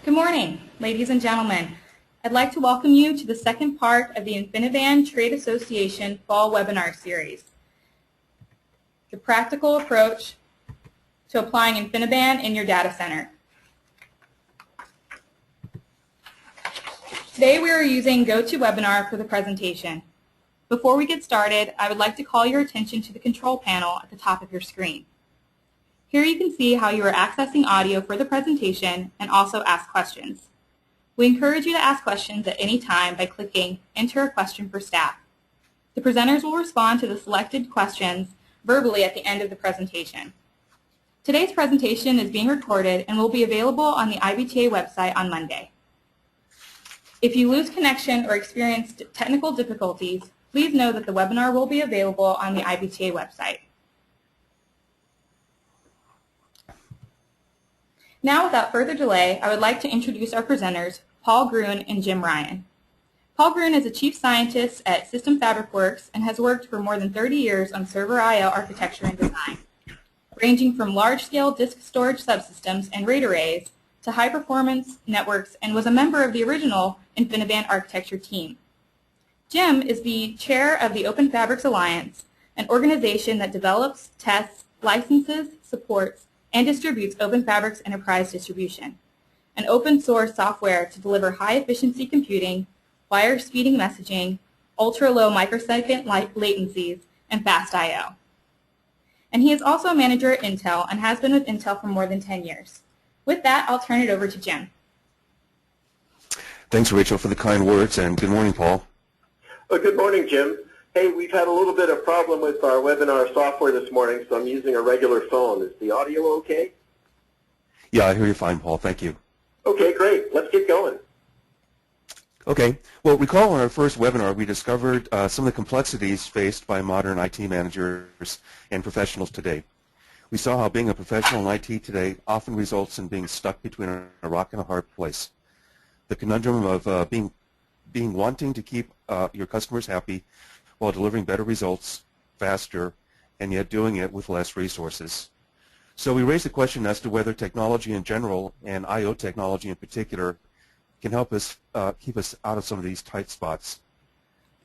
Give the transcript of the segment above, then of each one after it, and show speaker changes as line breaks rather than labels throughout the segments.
Good morning, ladies and gentlemen. I'd like to welcome you to the second part of the InfiniBand Trade Association Fall Webinar Series, the practical approach to applying InfiniBand in your data center. Today we are using GoToWebinar for the presentation. Before we get started, I would like to call your attention to the control panel at the top of your screen. Here you can see how you are accessing audio for the presentation and also ask questions. We encourage you to ask questions at any time by clicking Enter a Question for Staff. The presenters will respond to the selected questions verbally at the end of the presentation. Today's presentation is being recorded and will be available on the IBTA website on Monday. If you lose connection or experience technical difficulties, please know that the webinar will be available on the IBTA website. Now, without further delay, I would like to introduce our presenters, Paul Gruen and Jim Ryan. Paul Gruen is a chief scientist at System Fabric Works and has worked for more than 30 years on server I/O architecture and design, ranging from large-scale disk storage subsystems and RAID arrays to high-performance networks, and was a member of the original InfiniBand architecture team. Jim is the chair of the Open Fabrics Alliance, an organization that develops, tests, licenses, supports, and distributes Open Fabrics Enterprise Distribution, an open-source software to deliver high-efficiency computing, wire-speeding messaging, ultra-low microsecond latencies, and fast I/O. And he is also a manager at Intel and has been with Intel for more than 10 years. With that, I'll turn it over to Jim.
Thanks, Rachel, for the kind words, and good morning, Paul.
Well, good morning, Jim. Hey, we've had a little bit of problem with our webinar software this morning, so I'm using a regular phone. Is the audio okay?
Yeah, I hear you fine, Paul. Thank you.
Okay, great. Let's get going.
Okay. Well, recall in our first webinar, we discovered some of the complexities faced by modern IT managers and professionals today. We saw how being a professional in IT today often results in being stuck between a rock and a hard place. The conundrum of being wanting to keep your customers happy while delivering better results faster, and yet doing it with less resources. So we raised the question as to whether technology in general and I/O technology in particular can help us keep us out of some of these tight spots.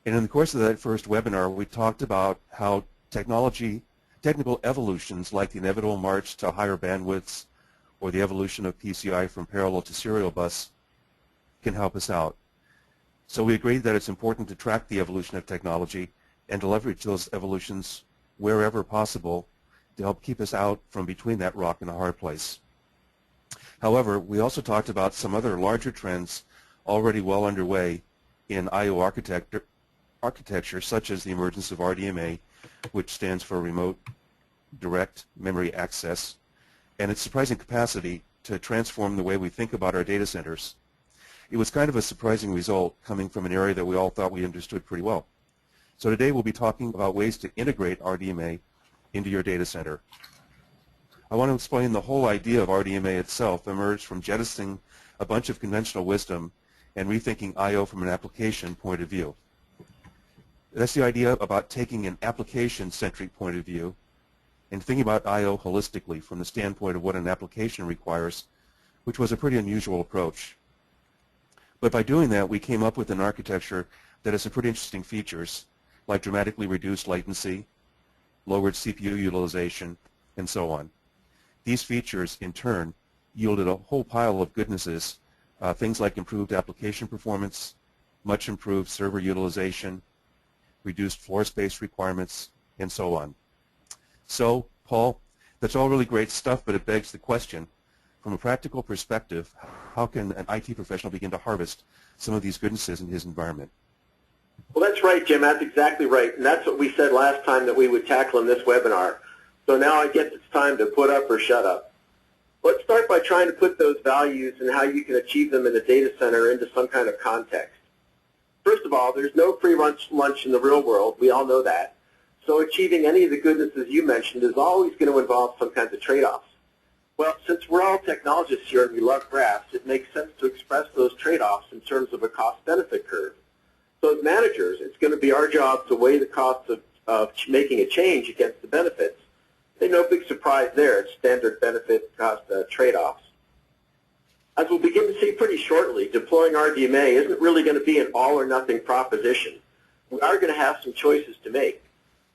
And in the course of that first webinar, we talked about how technical evolutions like the inevitable march to higher bandwidths or the evolution of PCI from parallel to serial bus can help us out. So we agreed that it's important to track the evolution of technology and to leverage those evolutions wherever possible to help keep us out from between that rock and a hard place. However, we also talked about some other larger trends already well underway in I/O architecture, such as the emergence of RDMA, which stands for Remote Direct Memory Access, and its surprising capacity to transform the way we think about our data centers. It was kind of a surprising result coming from an area that we all thought we understood pretty well. So today we'll be talking about ways to integrate RDMA into your data center. I want to explain the whole idea of RDMA itself emerged from jettisoning a bunch of conventional wisdom and rethinking I/O from an application point of view. That's the idea about taking an application-centric point of view and thinking about I/O holistically from the standpoint of what an application requires, which was a pretty unusual approach. But by doing that, we came up with an architecture that has some pretty interesting features, like dramatically reduced latency, lowered CPU utilization, and so on. These features, in turn, yielded a whole pile of goodnesses, things like improved application performance, much improved server utilization, reduced floor space requirements, and so on. So, Paul, that's all really great stuff, but it begs the question, from a practical perspective, how can an IT professional begin to harvest some of these goodnesses in his environment?
Well, that's right, Jim. That's exactly right. And that's what we said last time that we would tackle in this webinar. So now I guess it's time to put up or shut up. Let's start by trying to put those values and how you can achieve them in a data center into some kind of context. First of all, there's no free lunch in the real world. We all know that. So achieving any of the goodnesses you mentioned is always going to involve some kinds of trade-offs. Well, since we're all technologists here and we love graphs, it makes sense to express those trade-offs in terms of a cost-benefit curve. So as managers, it's going to be our job to weigh the costs of making a change against the benefits. No big surprise there. It's standard benefit cost trade-offs. As we'll begin to see pretty shortly, deploying RDMA isn't really going to be an all-or-nothing proposition. We are going to have some choices to make.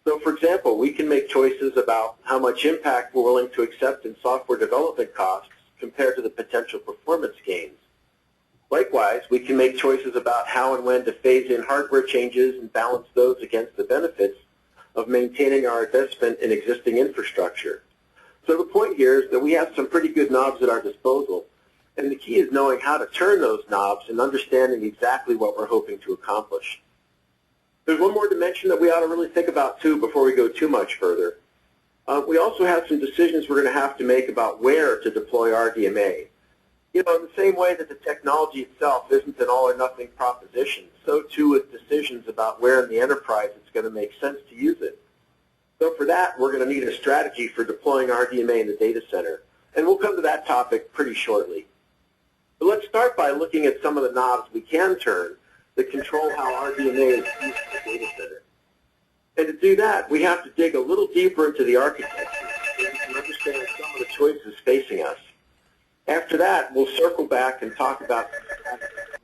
So, for example, we can make choices about how much impact we're willing to accept in software development costs compared to the potential performance gains. Likewise, we can make choices about how and when to phase in hardware changes and balance those against the benefits of maintaining our investment in existing infrastructure. So the point here is that we have some pretty good knobs at our disposal, and the key is knowing how to turn those knobs and understanding exactly what we're hoping to accomplish. There's one more dimension that we ought to really think about, too, before we go too much further. We also have some decisions we're going to have to make about where to deploy RDMA. You know, in the same way that the technology itself isn't an all-or-nothing proposition, so too with decisions about where in the enterprise it's going to make sense to use it. So for that, we're going to need a strategy for deploying RDMA in the data center, and we'll come to that topic pretty shortly. But let's start by looking at some of the knobs we can turn that control how RDMA is used in the data center. And to do that, we have to dig a little deeper into the architecture so we can understand some of the choices facing us. After that, we'll circle back and talk about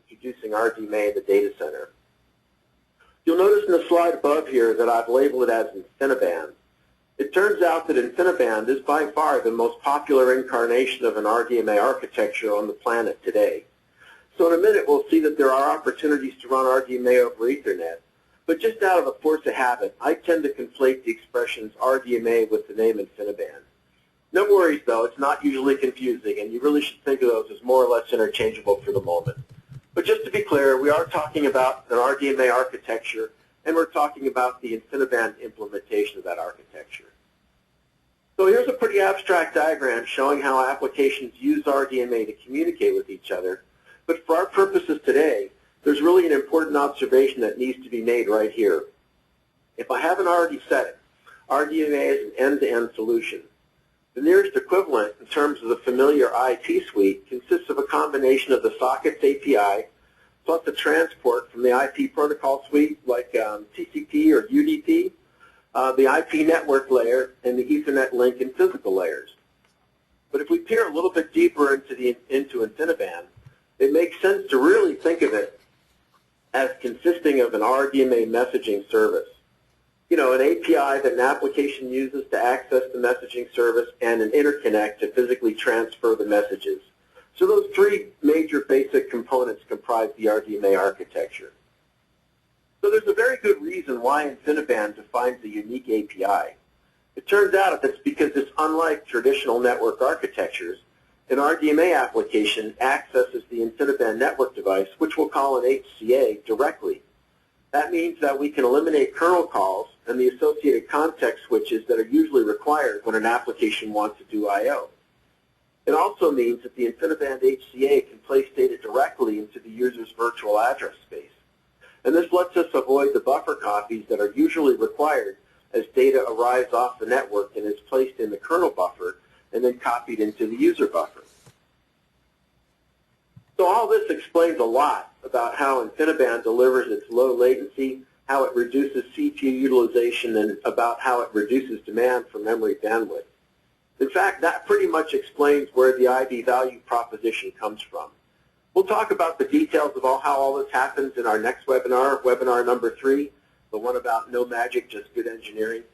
introducing RDMA in the data center. You'll notice in the slide above here that I've labeled it as InfiniBand. It turns out that InfiniBand is by far the most popular incarnation of an RDMA architecture on the planet today. So in a minute, we'll see that there are opportunities to run RDMA over Ethernet. But just out of a force of habit, I tend to conflate the expressions RDMA with the name InfiniBand. No worries, though. It's not usually confusing, and you really should think of those as more or less interchangeable for the moment. But just to be clear, we are talking about an RDMA architecture, and we're talking about the InfiniBand implementation of that architecture. So here's a pretty abstract diagram showing how applications use RDMA to communicate with each other. But for our purposes today, there's really an important observation that needs to be made right here. If I haven't already said it, RDMA is an end-to-end solution. The nearest equivalent in terms of the familiar IP suite consists of a combination of the sockets API plus a transport from the IP protocol suite like TCP or UDP, the IP network layer, and the Ethernet link and physical layers. But if we peer a little bit deeper into InfiniBand, it makes sense to really think of it as consisting of an RDMA messaging service. You know, an API that an application uses to access the messaging service and an interconnect to physically transfer the messages. So those three major basic components comprise the RDMA architecture. So there's a very good reason why InfiniBand defines a unique API. It turns out that's because it's unlike traditional network architectures. An RDMA application accesses the InfiniBand network device, which we'll call an HCA, directly. That means that we can eliminate kernel calls and the associated context switches that are usually required when an application wants to do I/O. It also means that the InfiniBand HCA can place data directly into the user's virtual address space. And this lets us avoid the buffer copies that are usually required as data arrives off the network and is placed in the kernel buffer and then copied into the user buffer. So all this explains a lot about how InfiniBand delivers its low latency, how it reduces CPU utilization, and about how it reduces demand for memory bandwidth. In fact, that pretty much explains where the IB value proposition comes from. We'll talk about the details of how all this happens in our next webinar, webinar number 3, the one about no magic, just good engineering.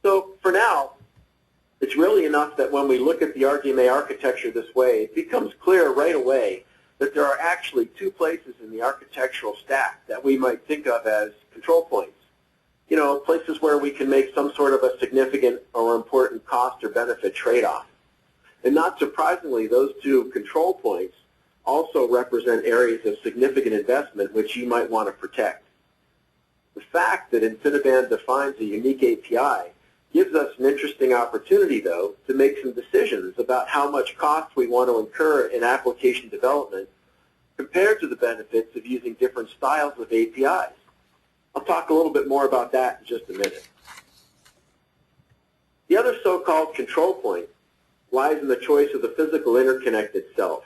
So for now, it's really enough that when we look at the RDMA architecture this way, it becomes clear right away that there are actually two places in the architectural stack that we might think of as control points. You know, places where we can make some sort of a significant or important cost or benefit trade-off. And not surprisingly, those two control points also represent areas of significant investment which you might want to protect. The fact that InfiniBand defines a unique API gives us an interesting opportunity, though, to make some decisions about how much cost we want to incur in application development compared to the benefits of using different styles of APIs. I'll talk a little bit more about that in just a minute. The other so-called control point lies in the choice of the physical interconnect itself.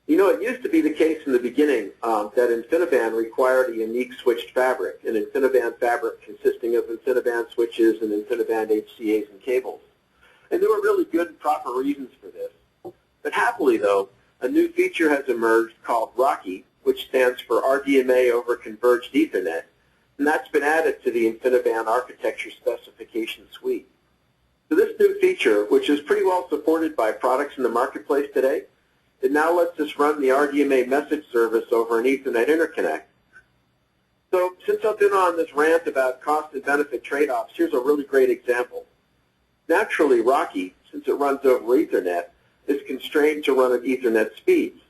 You know, it used to be the case in the beginning that InfiniBand required a unique switched fabric, an InfiniBand fabric consisting of InfiniBand switches and InfiniBand HCAs and cables. And there were really good and proper reasons for this. But happily, though, a new feature has emerged called RoCE, which stands for RDMA over Converged Ethernet, and that's been added to the InfiniBand architecture specification suite. So this new feature, which is pretty well supported by products in the marketplace today, it now lets us run the RDMA message service over an Ethernet interconnect. So since I've been on this rant about cost and benefit trade-offs, here's a really great example. Naturally, RoCE, since it runs over Ethernet, is constrained to run at Ethernet speeds.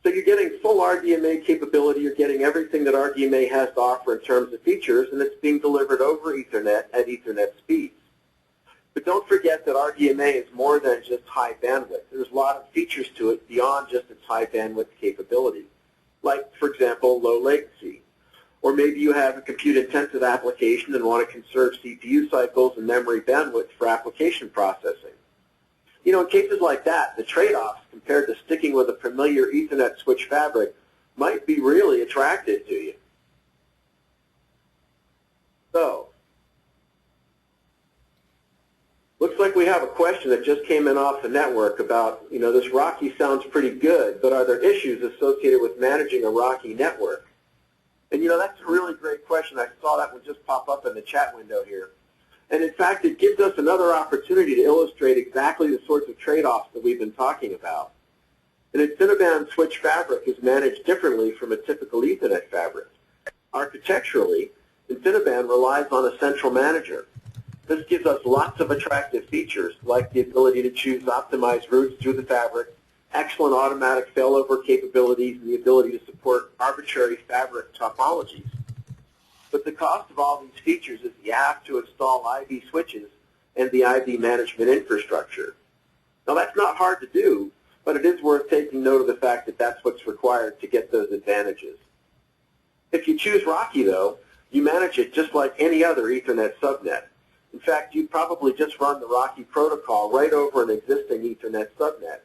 So you're getting full RDMA capability, you're getting everything that RDMA has to offer in terms of features, and it's being delivered over Ethernet at Ethernet speeds. But don't forget that RDMA is more than just high bandwidth. There's a lot of features to it beyond just its high bandwidth capability, like, for example, low latency. Or maybe you have a compute-intensive application and want to conserve CPU cycles and memory bandwidth for application processing. You know, in cases like that, the trade-offs compared to sticking with a familiar Ethernet switch fabric might be really attractive to you. So, looks like we have a question that just came in off the network about, you know, this RoCE sounds pretty good, but are there issues associated with managing a RoCE network? And, you know, that's a really great question. I saw that one just pop up in the chat window here. And, in fact, it gives us another opportunity to illustrate exactly the sorts of trade-offs that we've been talking about. An InfiniBand switch fabric is managed differently from a typical Ethernet fabric. Architecturally, InfiniBand relies on a central manager. This gives us lots of attractive features, like the ability to choose optimized routes through the fabric, excellent automatic failover capabilities, and the ability to support arbitrary fabric topologies. But the cost of all these features is you have to install IB switches and the IB management infrastructure. Now, that's not hard to do, but it is worth taking note of the fact that that's what's required to get those advantages. If you choose RoCE, though, you manage it just like any other Ethernet subnet. In fact, you probably just run the RoCE protocol right over an existing Ethernet subnet.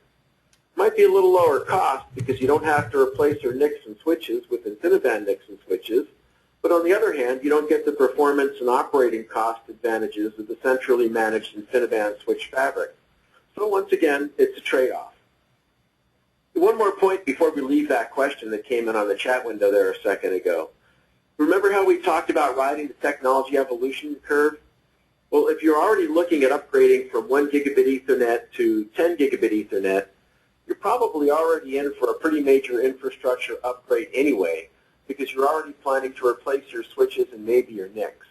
Might be a little lower cost because you don't have to replace your NICs and switches with InfiniBand NICs and switches, but on the other hand, you don't get the performance and operating cost advantages of the centrally managed InfiniBand switch fabric. So once again, it's a trade-off. One more point before we leave that question that came in on the chat window there a second ago. Remember how we talked about riding the technology evolution curve? Well, if you're already looking at upgrading from 1 gigabit Ethernet to 10 gigabit Ethernet, you're probably already in for a pretty major infrastructure upgrade anyway, because you're already planning to replace your switches and maybe your NICs.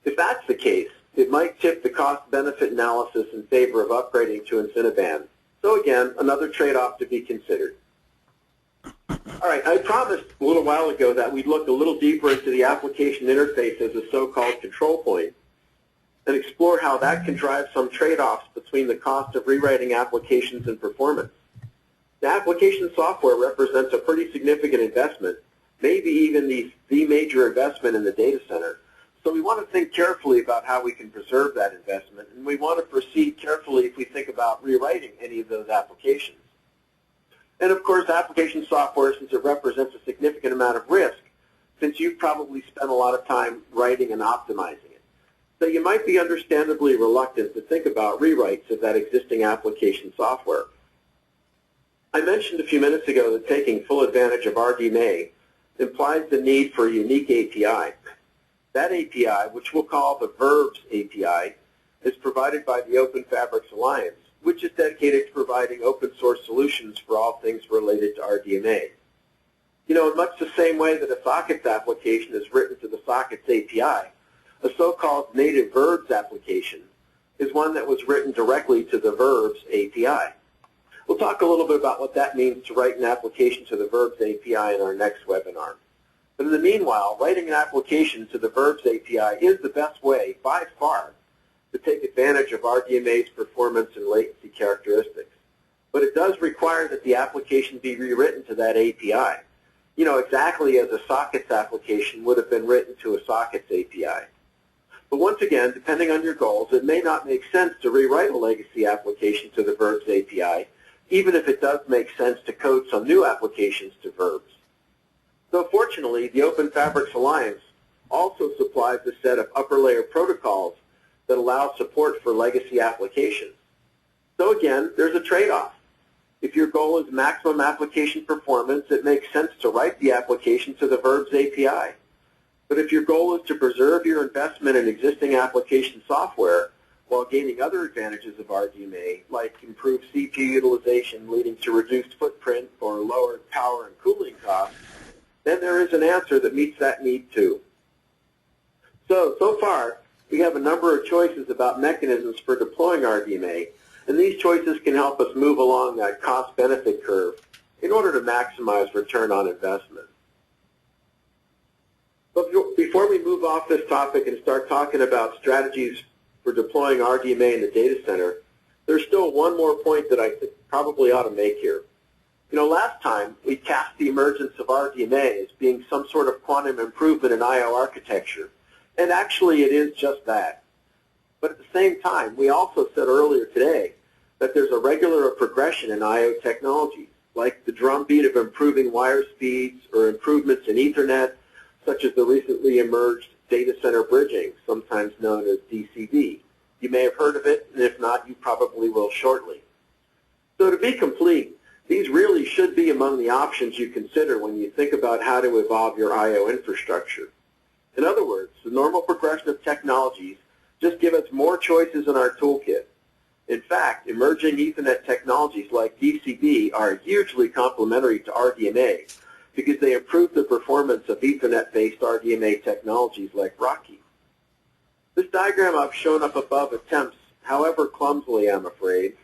If that's the case, it might tip the cost-benefit analysis in favor of upgrading to InfiniBand. So again, another trade-off to be considered. All right, I promised a little while ago that we'd look a little deeper into the application interface as a so-called control point and explore how that can drive some trade-offs between the cost of rewriting applications and performance. The application software represents a pretty significant investment, maybe even the major investment in the data center. So we want to think carefully about how we can preserve that investment, and we want to proceed carefully if we think about rewriting any of those applications. And of course, application software, since it represents a significant amount of risk, since you've probably spent a lot of time writing and optimizing it. So you might be understandably reluctant to think about rewrites of that existing application software. I mentioned a few minutes ago that taking full advantage of RDMA implies the need for a unique API. That API, which we'll call the Verbs API, is provided by the Open Fabrics Alliance, which is dedicated to providing open source solutions for all things related to RDMA. You know, in much the same way that a sockets application is written to the sockets API, a so-called native verbs application is one that was written directly to the Verbs API. We'll talk a little bit about what that means to write an application to the Verbs API in our next webinar. But in the meanwhile, writing an application to the Verbs API is the best way, by far, to take advantage of RDMA's performance and latency characteristics. But it does require that the application be rewritten to that API, you know, exactly as a sockets application would have been written to a sockets API. But once again, depending on your goals, it may not make sense to rewrite a legacy application to the Verbs API, even if it does make sense to code some new applications to Verbs. So fortunately, the Open Fabrics Alliance also supplies a set of upper layer protocols that allow support for legacy applications. So again, there's a trade-off. If your goal is maximum application performance, it makes sense to write the application to the Verbs API. But if your goal is to preserve your investment in existing application software while gaining other advantages of RDMA, like improved CPU utilization leading to reduced footprint or lowered power and cooling costs, then there is an answer that meets that need too. So far, we have a number of choices about mechanisms for deploying RDMA, and these choices can help us move along that cost-benefit curve in order to maximize return on investment. But before we move off this topic and start talking about strategies for deploying RDMA in the data center, there's still one more point that I think probably ought to make here. You know, last time we cast the emergence of RDMA as being some sort of quantum improvement in I/O architecture, and actually it is just that. But at the same time, we also said earlier today that there's a regular progression in I/O technologies, like the drumbeat of improving wire speeds or improvements in Ethernet, such as the recently emerged data center bridging, sometimes known as DCB. You may have heard of it, and if not, you probably will shortly. So to be complete, these really should be among the options you consider when you think about how to evolve your I/O infrastructure. In other words, the normal progression of technologies just give us more choices in our toolkit. In fact, emerging Ethernet technologies like DCB are hugely complementary to RDMA because they improve the performance of Ethernet-based RDMA technologies like RoCE. This diagram I've shown up above attempts, however clumsily I'm afraid,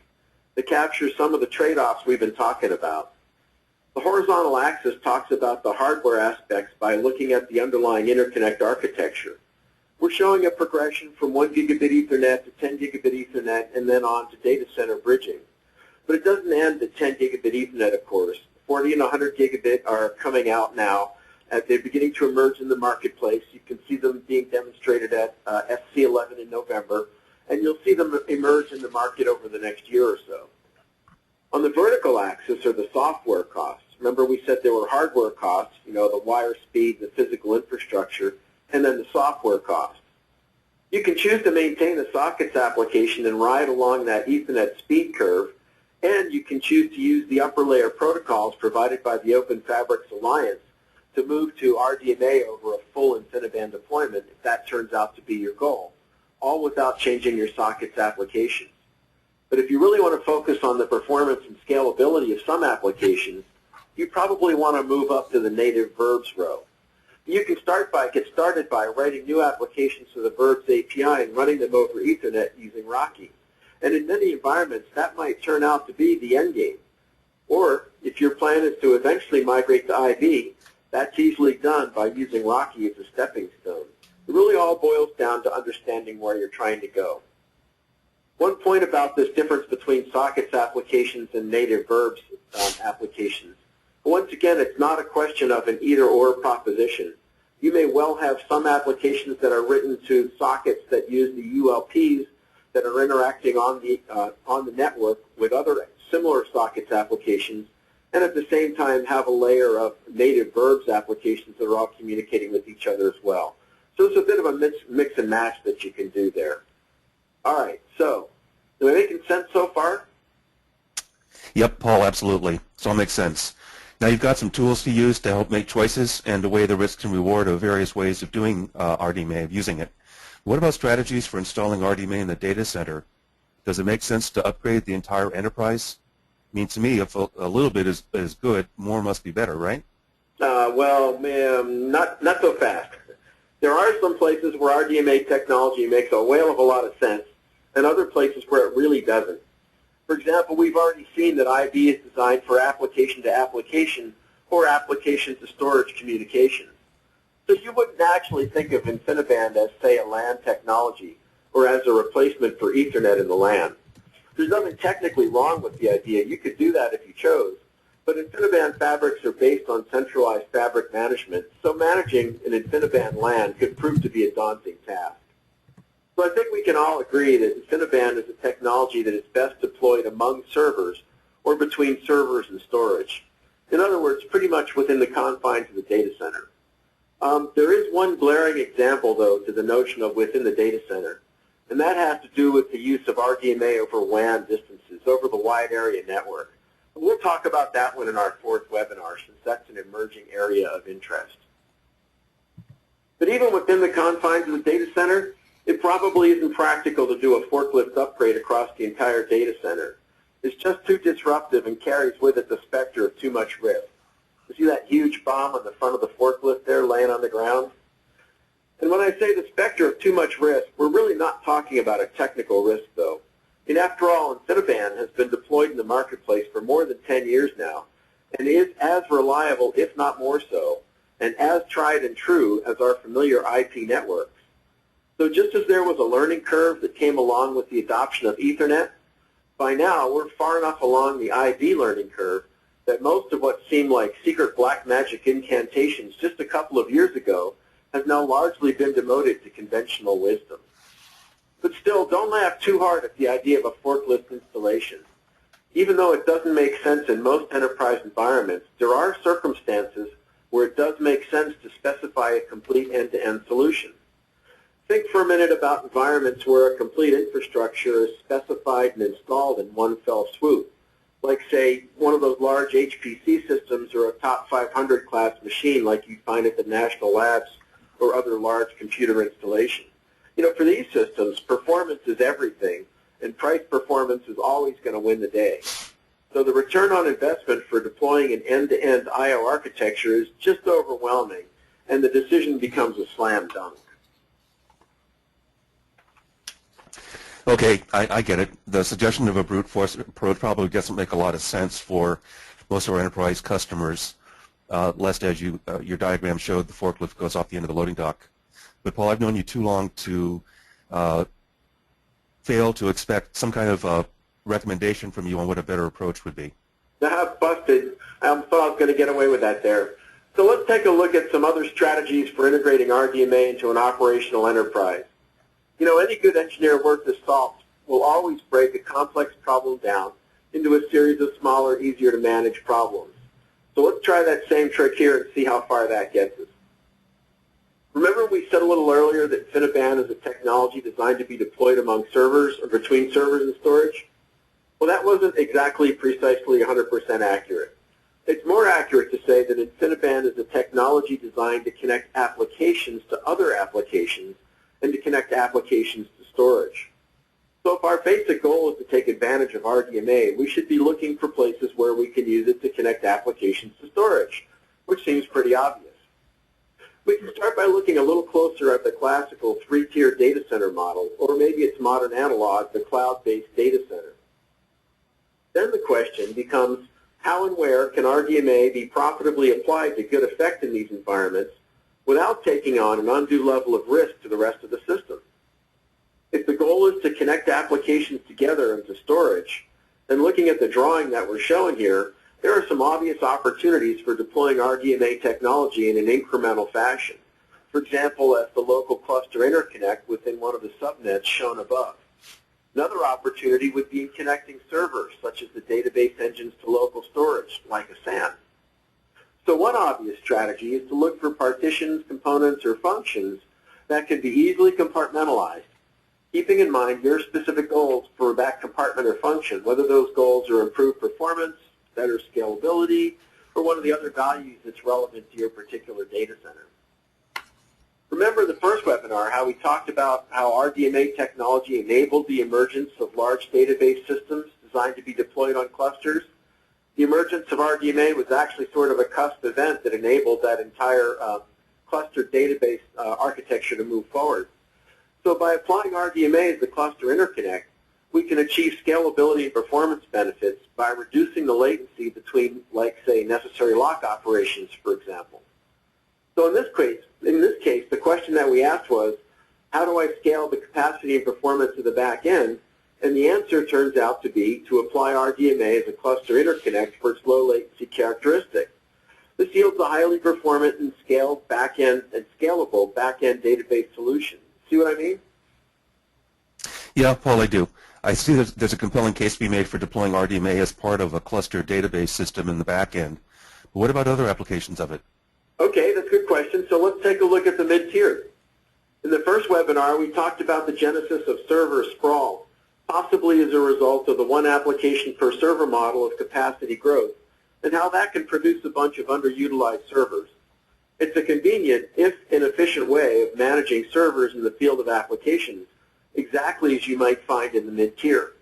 to capture some of the trade-offs we've been talking about. The horizontal axis talks about the hardware aspects by looking at the underlying interconnect architecture. We're showing a progression from 1 gigabit Ethernet to 10 gigabit Ethernet and then on to data center bridging. But it doesn't end at 10 gigabit Ethernet, of course. 40 and 100 gigabit are coming out now. They're beginning to emerge in the marketplace. You can see them being demonstrated at SC11 in November, and you'll see them emerge in the market over the next year or so. On the vertical axis are the software costs. Remember we said there were hardware costs, you know, the wire speed, the physical infrastructure, and then the software costs. You can choose to maintain the sockets application and ride along that Ethernet speed curve, and you can choose to use the upper layer protocols provided by the Open Fabrics Alliance to move to RDMA over a full InfiniBand deployment if that turns out to be your goal, all without changing your sockets applications. But if you really want to focus on the performance and scalability of some applications, you probably want to move up to the native Verbs row. You can get started by writing new applications to the Verbs API and running them over Ethernet using RoCE. And in many environments, that might turn out to be the end game. Or if your plan is to eventually migrate to IB, that's easily done by using RoCE as a stepping stone. It really all boils down to understanding where you're trying to go. One point about this difference between sockets applications and native Verbs applications. Once again, it's not a question of an either-or proposition. You may well have some applications that are written to sockets that use the ULPs that are interacting on the network with other similar sockets applications, and at the same time have a layer of native Verbs applications that are all communicating with each other as well. So it's a bit of a mix and match that you can do there. All right, so, am I making sense so far?
Yep, Paul, absolutely. It all makes sense. Now you've got some tools to use to help make choices and to weigh the risks and reward of various ways of doing RDMA, of using it. What about strategies for installing RDMA in the data center? Does it make sense to upgrade the entire enterprise? I mean, to me, if a little bit is good, more must be better, right?
Well, not so fast. There are some places where RDMA technology makes a whale of a lot of sense, and other places where it really doesn't. For example, we've already seen that IB is designed for application-to-application or application-to-storage communications. So you wouldn't actually think of InfiniBand as, say, a LAN technology or as a replacement for Ethernet in the LAN. There's nothing technically wrong with the idea. You could do that if you chose. But InfiniBand fabrics are based on centralized fabric management, so managing an InfiniBand LAN could prove to be a daunting task. So I think we can all agree that InfiniBand is a technology that is best deployed among servers or between servers and storage. In other words, pretty much within the confines of the data center. There is one glaring example, though, to the notion of within the data center, and that has to do with the use of RDMA over WAN distances, over the wide area network. We'll talk about that one in our fourth webinar, since that's an emerging area of interest. But even within the confines of the data center, it probably isn't practical to do a forklift upgrade across the entire data center. It's just too disruptive and carries with it the specter of too much risk. You see that huge bomb on the front of the forklift there laying on the ground? And when I say the specter of too much risk, we're really not talking about a technical risk, though. And after all, InfiniBand has been deployed in the marketplace for more than 10 years now, and is as reliable, if not more so, and as tried and true as our familiar IP networks. So just as there was a learning curve that came along with the adoption of Ethernet, by now we're far enough along the IB learning curve that most of what seemed like secret black magic incantations just a couple of years ago has now largely been demoted to conventional wisdom. But still, don't laugh too hard at the idea of a forklift installation. Even though it doesn't make sense in most enterprise environments, there are circumstances where it does make sense to specify a complete end-to-end solution. Think for a minute about environments where a complete infrastructure is specified and installed in one fell swoop, like, say, one of those large HPC systems or a top 500 class machine like you find at the national labs or other large computer installations. You know, for these systems, performance is everything, and price performance is always going to win the day. So the return on investment for deploying an end-to-end I/O architecture is just overwhelming, and the decision becomes a slam dunk.
Okay, I get it. The suggestion of a brute force approach probably doesn't make a lot of sense for most of our enterprise customers, lest, as your diagram showed, the forklift goes off the end of the loading dock. But Paul, I've known you too long to fail to expect some kind of recommendation from you on what a better approach would be.
Busted. I thought I was going to get away with that there. So let's take a look at some other strategies for integrating RDMA into an operational enterprise. You know, any good engineer worth his salt will always break a complex problem down into a series of smaller, easier to manage problems. So let's try that same trick here and see how far that gets us. Remember we said a little earlier that InfiniBand is a technology designed to be deployed among servers or between servers and storage? Well, that wasn't exactly precisely 100% accurate. It's more accurate to say that InfiniBand is a technology designed to connect applications to other applications and to connect applications to storage. So if our basic goal is to take advantage of RDMA, we should be looking for places where we can use it to connect applications to storage, which seems pretty obvious. We can start by looking a little closer at the classical three-tier data center model, or maybe its modern analog, the cloud-based data center. Then the question becomes, how and where can RDMA be profitably applied to good effect in these environments without taking on an undue level of risk to the rest of the system? If the goal is to connect applications together into storage, then looking at the drawing that we're showing here, there are some obvious opportunities for deploying RDMA technology in an incremental fashion. For example, as the local cluster interconnect within one of the subnets shown above. Another opportunity would be in connecting servers, such as the database engines to local storage, like a SAN. So one obvious strategy is to look for partitions, components, or functions that can be easily compartmentalized, keeping in mind your specific goals for that compartment or function, whether those goals are improved performance, better scalability, or one of the other values that's relevant to your particular data center. Remember the first webinar, how we talked about how RDMA technology enabled the emergence of large database systems designed to be deployed on clusters? The emergence of RDMA was actually sort of a cusp event that enabled that entire cluster database architecture to move forward. So by applying RDMA as the cluster interconnect, we can achieve scalability and performance benefits by reducing the latency between, like, say, necessary lock operations, for example. So in this case, the question that we asked was, how do I scale the capacity and performance of the back end? And the answer turns out to be to apply RDMA as a cluster interconnect for its low latency characteristic. This yields a highly performant and scaled back-end and scalable back-end database solution. See what I mean?
Yeah, Paul, I do. I see there's a compelling case to be made for deploying RDMA as part of a cluster database system in the back end. But what about other applications of it?
Okay, that's a good question. So let's take a look at the mid-tier. In the first webinar, we talked about the genesis of server sprawl, possibly as a result of the one application per server model of capacity growth, and how that can produce a bunch of underutilized servers. It's a convenient, if inefficient way of managing servers in the field of applications, exactly as you might find in the mid-tier.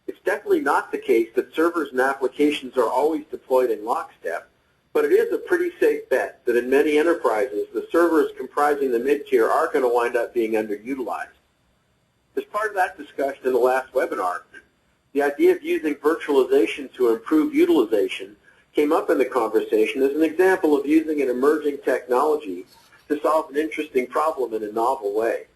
It's definitely not the case that servers and applications are always deployed in lockstep, but it is a pretty safe bet that in many enterprises, the servers comprising the mid-tier are going to wind up being underutilized. As part of that discussion in the last webinar, the idea of using virtualization to improve utilization came up in the conversation as an example of using an emerging technology to solve an interesting problem in a novel way.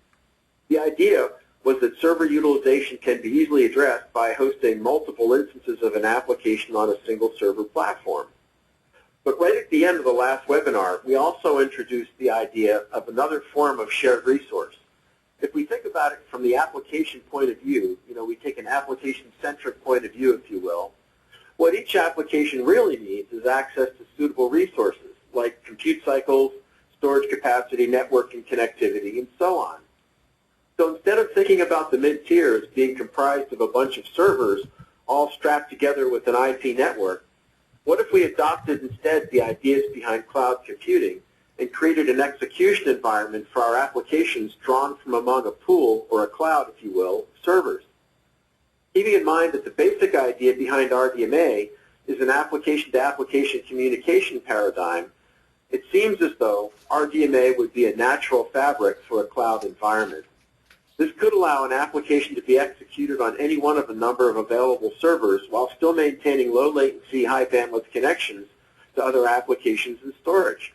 The idea was that server utilization can be easily addressed by hosting multiple instances of an application on a single server platform. But right at the end of the last webinar, we also introduced the idea of another form of shared resource. If we think about it from the application point of view, we take an application-centric point of view, if you will, what each application really needs is access to suitable resources, like compute cycles, storage capacity, networking connectivity, and so on. So instead of thinking about the mid-tier as being comprised of a bunch of servers all strapped together with an IP network, what if we adopted instead the ideas behind cloud computing and created an execution environment for our applications drawn from among a pool, or a cloud, if you will, of servers? Keeping in mind that the basic idea behind RDMA is an application-to-application communication paradigm, it seems as though RDMA would be a natural fabric for a cloud environment. This could allow an application to be executed on any one of a number of available servers while still maintaining low latency, high bandwidth connections to other applications and storage.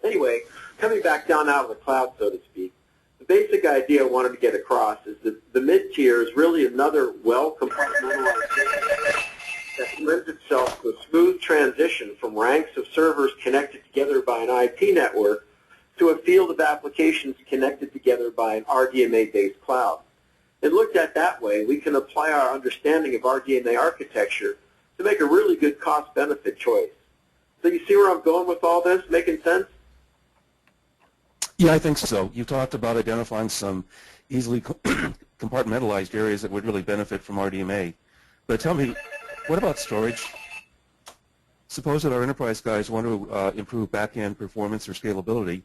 Anyway, coming back down out of the cloud, so to speak, the basic idea I wanted to get across is that the mid-tier is really another well-compartmentalized system that lends itself to a smooth transition from ranks of servers connected together by an IP network to a field of applications connected together by an RDMA-based cloud. And looked at that way, we can apply our understanding of RDMA architecture to make a really good cost-benefit choice. So you see where I'm going with all this? Making sense?
Yeah, I think so. You talked about identifying some easily compartmentalized areas that would really benefit from RDMA. But tell me, what about storage? Suppose that our enterprise guys want to improve back-end performance or scalability,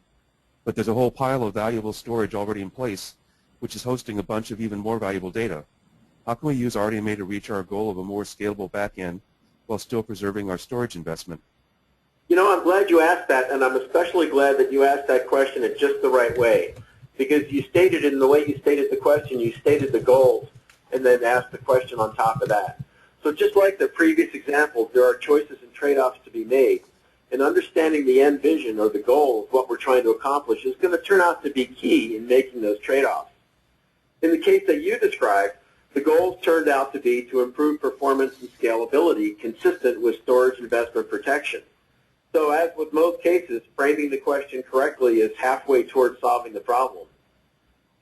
but there's a whole pile of valuable storage already in place, which is hosting a bunch of even more valuable data. How can we use RDMA to reach our goal of a more scalable back-end while still preserving our storage investment?
I'm glad you asked that, and I'm especially glad that you asked that question in just the right way, because you stated it in the way you stated the question, you stated the goals, and then asked the question on top of that. So just like the previous examples, there are choices and trade-offs to be made, and understanding the end vision or the goal of what we're trying to accomplish is going to turn out to be key in making those trade-offs. In the case that you described, the goals turned out to be to improve performance and scalability consistent with storage investment protection. So as with most cases, framing the question correctly is halfway towards solving the problem.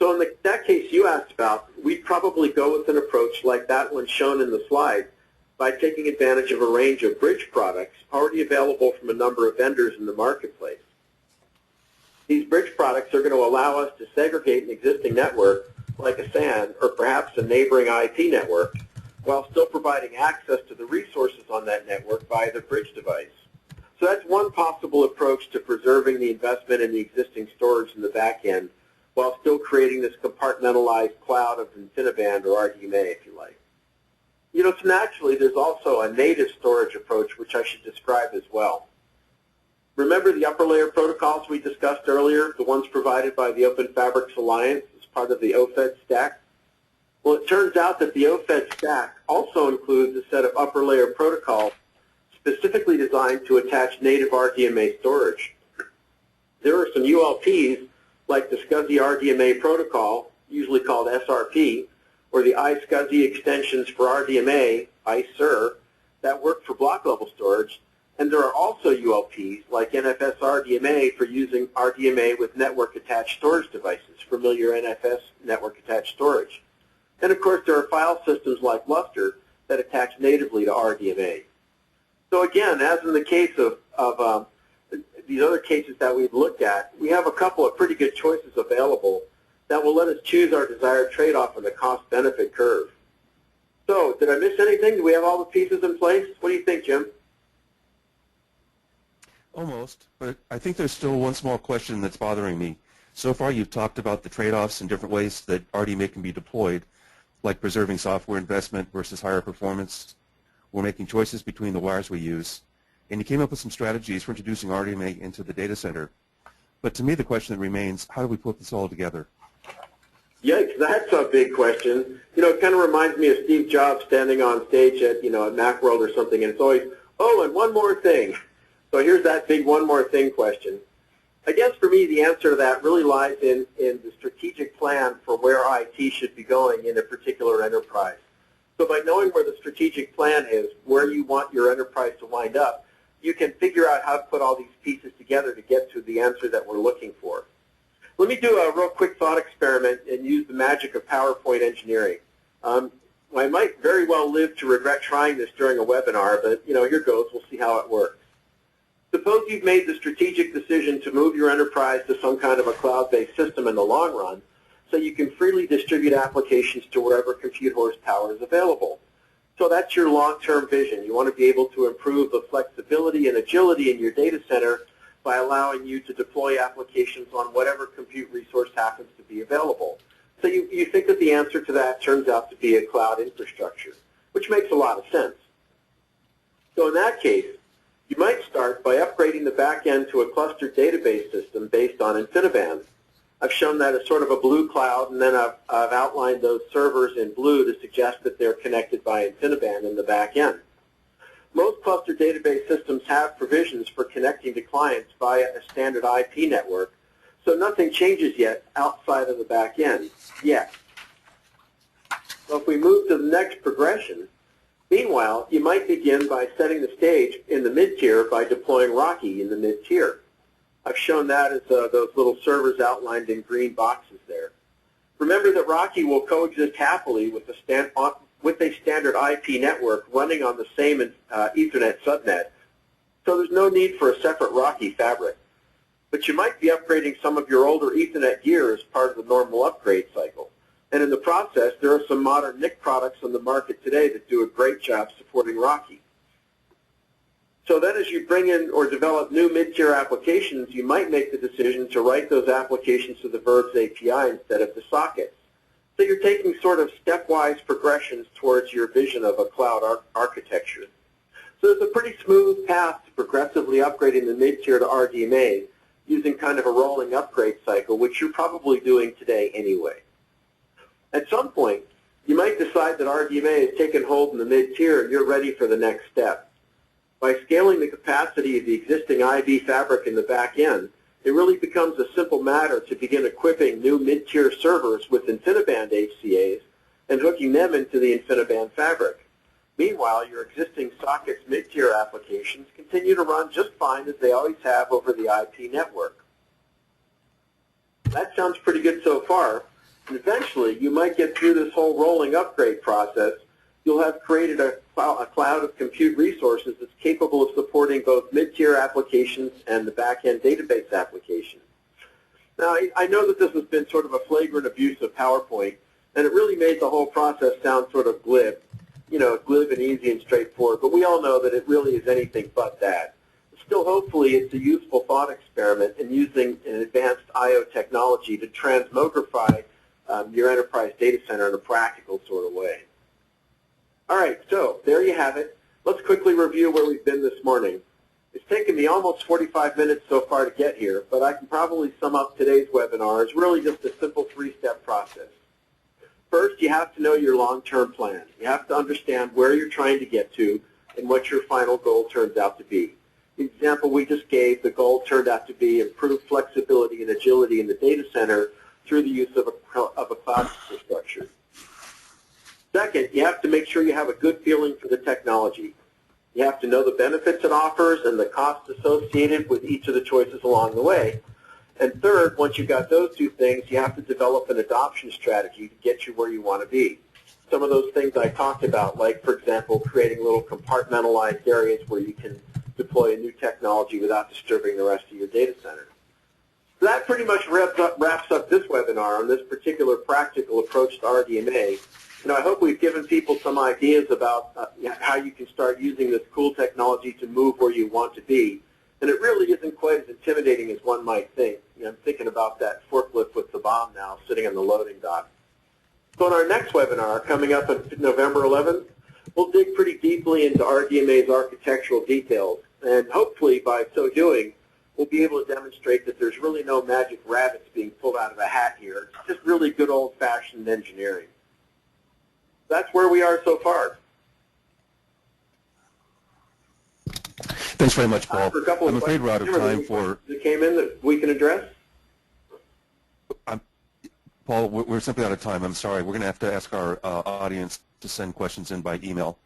So in that case you asked about, we'd probably go with an approach like that one shown in the slide by taking advantage of a range of bridge products already available from a number of vendors in the marketplace. These bridge products are going to allow us to segregate an existing network, like a SAN or perhaps a neighboring IP network, while still providing access to the resources on that network via the bridge device. So that's one possible approach to preserving the investment in the existing storage in the back end while still creating this compartmentalized cloud of InfiniBand or RDMA, if you like. So naturally, there's also a native storage approach, which I should describe as well. Remember the upper layer protocols we discussed earlier, the ones provided by the Open Fabrics Alliance as part of the OFED stack? Well, it turns out that the OFED stack also includes a set of upper layer protocols specifically designed to attach native RDMA storage. There are some ULPs like the SCSI RDMA protocol, usually called SRP, or the iSCSI extensions for RDMA, ICER, that work for block-level storage. And there are also ULPs like NFS RDMA for using RDMA with network-attached storage devices, familiar NFS network-attached storage. And of course, there are file systems like Lustre that attach natively to RDMA. So again, as in the case of these other cases that we've looked at, we have a couple of pretty good choices available that will let us choose our desired trade-off on the cost-benefit curve. So, did I miss anything? Do we have all the pieces in place? What do you think, Jim?
Almost, but I think there's still one small question that's bothering me. So far you've talked about the trade-offs and different ways that RDMA can be deployed, like preserving software investment versus higher performance. We're making choices between the wires we use, and you came up with some strategies for introducing RDMA into the data center. But to me the question that remains, how do we put this all together?
Yikes, that's a big question. You know, it kind of reminds me of Steve Jobs standing on stage at, at Macworld or something, and it's always, oh, and one more thing. So here's that big one more thing question. I guess for me the answer to that really lies in the strategic plan for where IT should be going in a particular enterprise. So by knowing where the strategic plan is, where you want your enterprise to wind up, you can figure out how to put all these pieces together to get to the answer that we're looking for. Let me do a real quick thought experiment and use the magic of PowerPoint engineering. I might very well live to regret trying this during a webinar, but here goes. We'll see how it works. Suppose you've made the strategic decision to move your enterprise to some kind of a cloud-based system in the long run, so you can freely distribute applications to wherever compute horsepower is available. So that's your long-term vision. You want to be able to improve the flexibility and agility in your data center by allowing you to deploy applications on whatever compute resource happens to be available. So you think that the answer to that turns out to be a cloud infrastructure, which makes a lot of sense. So in that case, you might start by upgrading the back end to a clustered database system based on InfiniBand. I've shown that as sort of a blue cloud, and then I've outlined those servers in blue to suggest that they're connected by InfiniBand in the back end. Most clustered database systems have provisions for connecting to clients via a standard IP network, so nothing changes yet outside of the back end yet. So if we move to the next progression, meanwhile, you might begin by setting the stage in the mid-tier by deploying RoCE in the mid-tier. I've shown that as those little servers outlined in green boxes there. Remember that RoCE will coexist happily with a standard IP network running on the same Ethernet subnet, so there's no need for a separate RoCE fabric. But you might be upgrading some of your older Ethernet gear as part of the normal upgrade cycle. And in the process, there are some modern NIC products on the market today that do a great job supporting RoCE. So then as you bring in or develop new mid-tier applications, you might make the decision to write those applications to the Verbs API instead of the sockets. So you're taking sort of stepwise progressions towards your vision of a cloud architecture. So there's a pretty smooth path to progressively upgrading the mid-tier to RDMA using kind of a rolling upgrade cycle, which you're probably doing today anyway. At some point, you might decide that RDMA has taken hold in the mid-tier and you're ready for the next step. By scaling the capacity of the existing IB fabric in the back end, it really becomes a simple matter to begin equipping new mid-tier servers with InfiniBand HCAs and hooking them into the InfiniBand fabric. Meanwhile, your existing sockets mid-tier applications continue to run just fine as they always have over the IP network. That sounds pretty good so far. And eventually, you might get through this whole rolling upgrade process. You'll have created a cloud of compute resources that's capable of supporting both mid-tier applications and the back-end database applications. Now, I know that this has been sort of a flagrant abuse of PowerPoint, and it really made the whole process sound sort of glib, glib and easy and straightforward, but we all know that it really is anything but that. Still, hopefully, it's a useful thought experiment in using an advanced I/O technology to transmogrify your enterprise data center in a practical sort of way. All right, so there you have it. Let's quickly review where we've been this morning. It's taken me almost 45 minutes so far to get here, but I can probably sum up today's webinar as really just a simple three-step process. First, you have to know your long-term plan. You have to understand where you're trying to get to and what your final goal turns out to be. The example we just gave, the goal turned out to be improved flexibility and agility in the data center through the use of a cloud infrastructure. Second, you have to make sure you have a good feeling for the technology. You have to know the benefits it offers and the costs associated with each of the choices along the way. And third, once you've got those two things, you have to develop an adoption strategy to get you where you want to be. Some of those things I talked about, like, for example, creating little compartmentalized areas where you can deploy a new technology without disturbing the rest of your data center. So that pretty much wraps up this webinar on this particular practical approach to RDMA. I hope we've given people some ideas about how you can start using this cool technology to move where you want to be. And it really isn't quite as intimidating as one might think. I'm thinking about that forklift with the bomb now sitting on the loading dock. So in our next webinar, coming up on November 11th, we'll dig pretty deeply into RDMA's architectural details. And hopefully, by so doing, we'll be able to demonstrate that there's really no magic rabbits being pulled out of a hat here. It's just really good old-fashioned engineering. That's where we are so far.
Thanks very much, Paul. I'm afraid we're out of time
that came in that we can address.
Paul, we're simply out of time. I'm sorry. We're going to have to ask our audience to send questions in by email,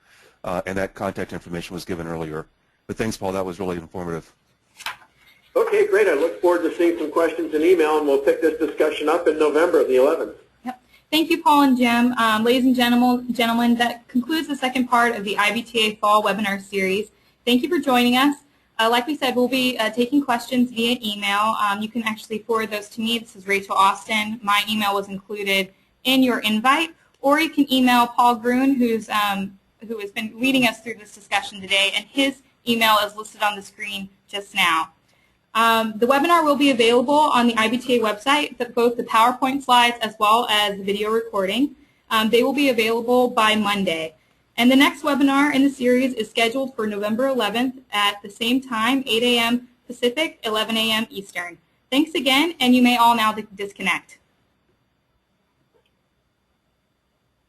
and that contact information was given earlier. But thanks, Paul. That was really informative.
Okay, great. I look forward to seeing some questions in email, and we'll pick this discussion up in November the 11th.
Yep. Thank you, Paul and Jim. Ladies and gentlemen, that concludes the second part of the IBTA Fall Webinar Series. Thank you for joining us. Like we said, we'll be taking questions via email. You can actually forward those to me. This is Rachel Austin. My email was included in your invite. Or you can email Paul Gruen, who has been leading us through this discussion today, and his email is listed on the screen just now. The webinar will be available on the IBTA website, both the PowerPoint slides as well as the video recording. They will be available by Monday. And the next webinar in the series is scheduled for November 11th at the same time, 8 a.m. Pacific, 11 a.m. Eastern. Thanks again, and you may all now disconnect.